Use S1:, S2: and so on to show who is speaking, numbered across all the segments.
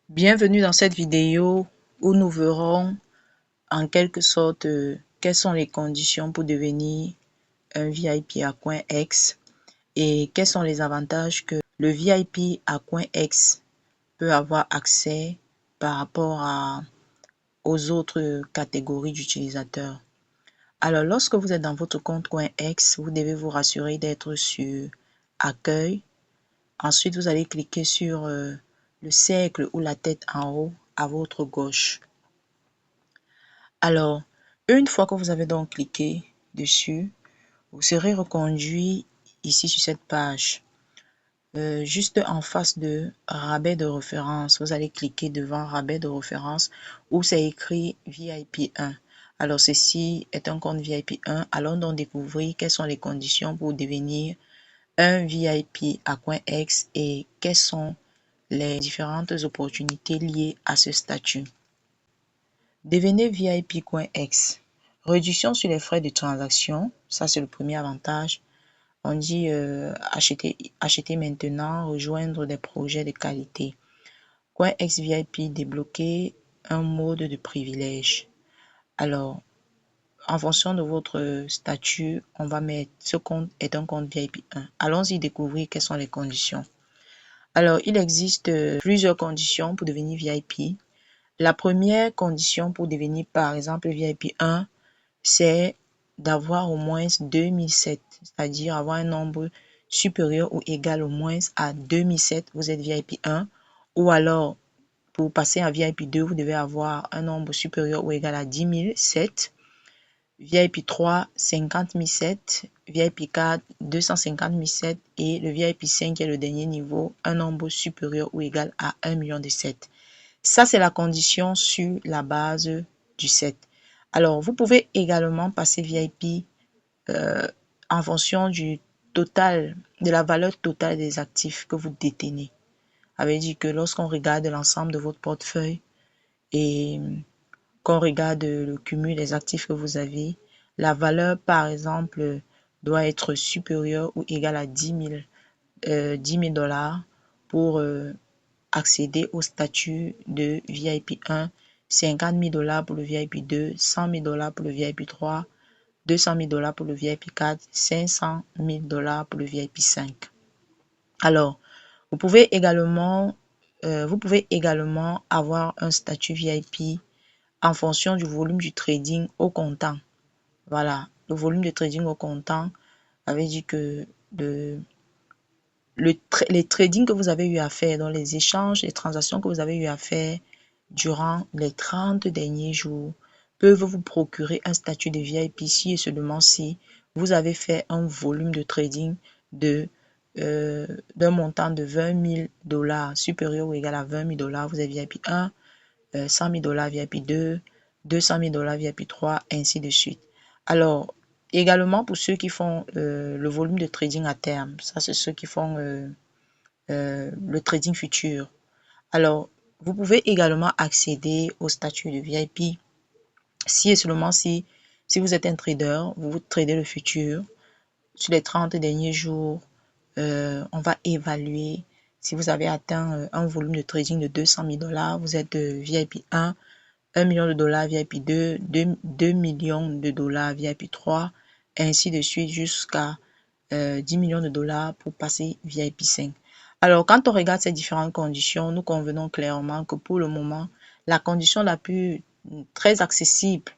S1: Bienvenue dans cette vidéo où nous verrons en quelque sorte quelles sont les conditions pour devenir un VIP à CoinEx et quels sont les avantages que le VIP à CoinEx peut avoir accès par rapport aux autres catégories d'utilisateurs. Alors, lorsque vous êtes dans votre compte CoinEx, vous devez vous rassurer d'être sur Accueil. Ensuite, vous allez cliquer sur le cercle ou la tête en haut à votre gauche. Alors, une fois que vous avez donc cliqué dessus, vous serez reconduit ici sur cette page. Juste en face de rabais de référence, vous allez cliquer devant rabais de référence où c'est écrit VIP 1. Alors, ceci est un compte VIP 1. Allons donc découvrir quelles sont les conditions pour devenir un VIP à CoinEx et quelles sont les différentes opportunités liées à ce statut. Devenez VIP CoinEx. Réduction sur les frais de transaction, ça c'est le premier avantage. On dit acheter maintenant, rejoindre des projets de qualité. CoinEx VIP débloquer un mode de privilège. Alors, en fonction de votre statut, on va mettre ce compte est un compte VIP 1. Allons-y découvrir quelles sont les conditions. Alors, il existe plusieurs conditions pour devenir VIP. La première condition pour devenir par exemple VIP 1, c'est d'avoir au moins 2007, c'est-à-dire avoir un nombre supérieur ou égal au moins à 2007, vous êtes VIP 1, ou alors pour passer à VIP 2, vous devez avoir un nombre supérieur ou égal à 10 007, VIP 3, 50 007, VIP 4, 250 007 et le VIP 5 qui est le dernier niveau, un nombre supérieur ou égal à 1 million de 7. Ça, c'est la condition sur la base du 7. Alors, vous pouvez également passer VIP en fonction du total, de la valeur totale des actifs que vous détenez. Ça veut dire que lorsqu'on regarde l'ensemble de votre portefeuille et qu'on regarde le cumul des actifs que vous avez, la valeur, par exemple, doit être supérieure ou égale à 10 000 dollars pour accéder au statut de VIP 1, 50 000 dollars pour le VIP 2, 100 000 dollars pour le VIP 3, 200 000 dollars pour le VIP 4, 500 000 dollars pour le VIP 5. Alors, vous pouvez également avoir un statut VIP en fonction du volume du trading au comptant. Voilà, le volume de trading au comptant avait dit que les trading que vous avez eu à faire, dans les échanges, les transactions que vous avez eu à faire durant les 30 derniers jours peuvent vous procurer un statut de VIP si et seulement si vous avez fait un volume de trading d'un montant de 20 000 dollars supérieur ou égal à 20 000 dollars. Vous êtes VIP 1, 100 000 dollars VIP 2, 200 000 dollars VIP 3, ainsi de suite. Alors, également pour ceux qui font le volume de trading à terme, ça c'est ceux qui font le trading futur. Alors, vous pouvez également accéder au statut de VIP si et seulement si vous êtes un trader, vous tradez le futur. Sur les 30 derniers jours, on va évaluer si vous avez atteint un volume de trading de 200 000 dollars, vous êtes VIP 1, 1 million de dollars VIP 2, 2 millions de dollars VIP 3, ainsi de suite jusqu'à 10 millions de dollars pour passer VIP 5. Alors, quand on regarde ces différentes conditions, nous convenons clairement que pour le moment, la condition la plus très accessible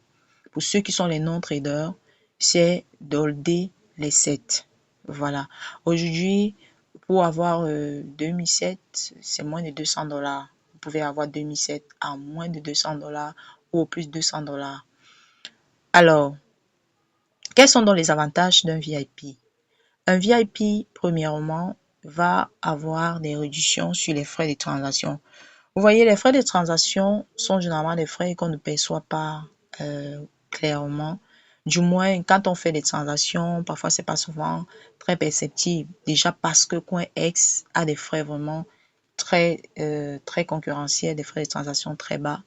S1: pour ceux qui sont les non-traders, c'est d'holder les 7. Voilà. Aujourd'hui, pour avoir 2007, c'est moins de 200 dollars. Vous pouvez avoir 2007 à moins de 200 dollars ou au plus 200 dollars. Alors, quels sont donc les avantages d'un VIP? Un VIP, premièrement, va avoir des réductions sur les frais de transaction. Vous voyez, les frais de transaction sont généralement des frais qu'on ne perçoit pas clairement. Du moins, quand on fait des transactions, parfois, c'est pas souvent très perceptible. Déjà parce que CoinEx a des frais vraiment très concurrentiels, des frais de transaction très bas.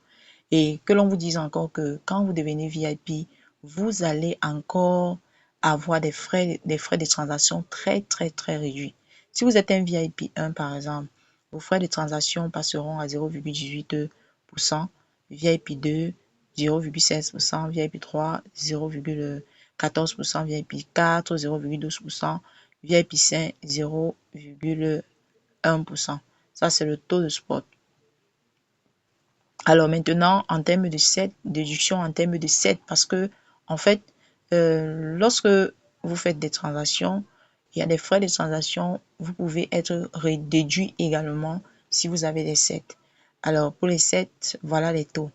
S1: Et que l'on vous dise encore que quand vous devenez VIP, vous allez encore avoir des frais de transaction très réduits. Si vous êtes un VIP 1 par exemple, Vos frais de transaction passeront à 0,18%, VIP 2, 0,16%, VIP 3, 0,14%, VIP 4, 0,12%, VIP 5, 0,1%. Ça, c'est le taux de spot. Alors maintenant, en termes de set, déduction en termes de set, parce que en fait, lorsque vous faites des transactions, il y a des frais de transaction, vous pouvez être déduit également si vous avez des sets. Alors pour les sets, voilà les taux.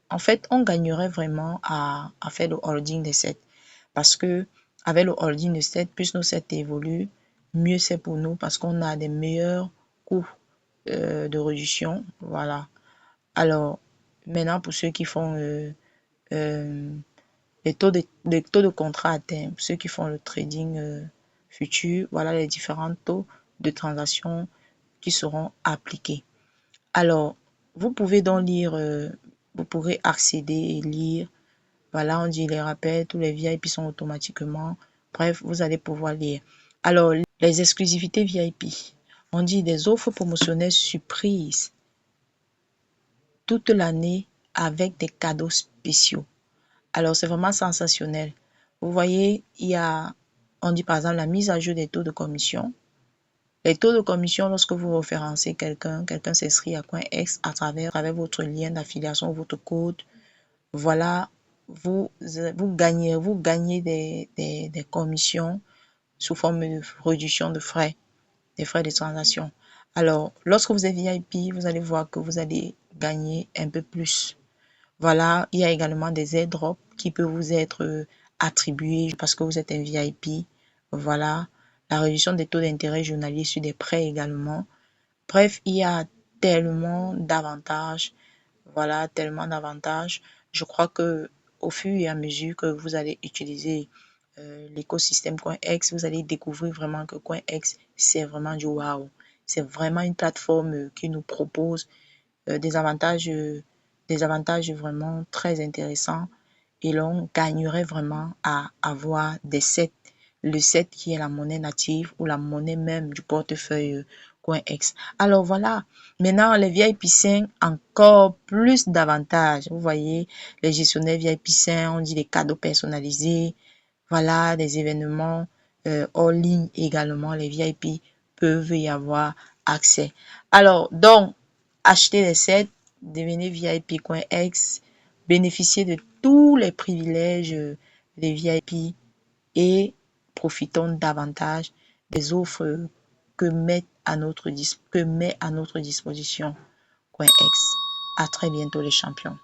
S1: En fait, on gagnerait vraiment à faire le holding des sets parce que avec le holding de sets, plus nos sets évoluent, mieux c'est pour nous parce qu'on a des meilleurs coûts de réduction. Voilà. Alors, maintenant, pour ceux qui font les taux de contrat à terme, ceux qui font le trading futur, voilà les différents taux de transaction qui seront appliqués. Alors, vous pouvez donc lire, vous pourrez accéder et lire. Voilà, on dit les rappels, tous les VIP sont automatiquement. Bref, vous allez pouvoir lire. Alors, les exclusivités VIP. On dit des offres promotionnelles surprises toute l'année avec des cadeaux spéciaux. Alors, c'est vraiment sensationnel. Vous voyez, on dit par exemple la mise à jour des taux de commission. Les taux de commission, lorsque vous référencez quelqu'un s'inscrit à CoinEx à travers votre lien d'affiliation, votre code. Voilà, vous gagnez des commissions sous forme de réduction de frais, des frais de transaction. Alors, lorsque vous êtes VIP, vous allez voir que vous allez gagner un peu plus. Voilà, il y a également des airdrops qui peuvent vous être attribués parce que vous êtes un VIP. Voilà, la réduction des taux d'intérêt journaliers sur des prêts également. Bref, il y a tellement d'avantages. Voilà, tellement d'avantages. Je crois que au fur et à mesure que vous allez utiliser l'écosystème CoinEx, vous allez découvrir vraiment que CoinEx, c'est vraiment du wow. C'est vraiment une plateforme qui nous propose des avantages vraiment très intéressants et l'on gagnerait vraiment à avoir des sets, le set qui est la monnaie native ou la monnaie même du portefeuille CoinEx. Alors voilà, maintenant les VIP 5, encore plus d'avantages. Vous voyez, les gestionnaires VIP 5, on dit les cadeaux personnalisés, voilà, des événements hors ligne également, les VIP peuvent y avoir accès. Alors, donc, achetez les sets, devenez VIP.ex, bénéficiez de tous les privilèges des VIP et profitons davantage des offres que met à notre disposition CoinEx. À très bientôt les champions.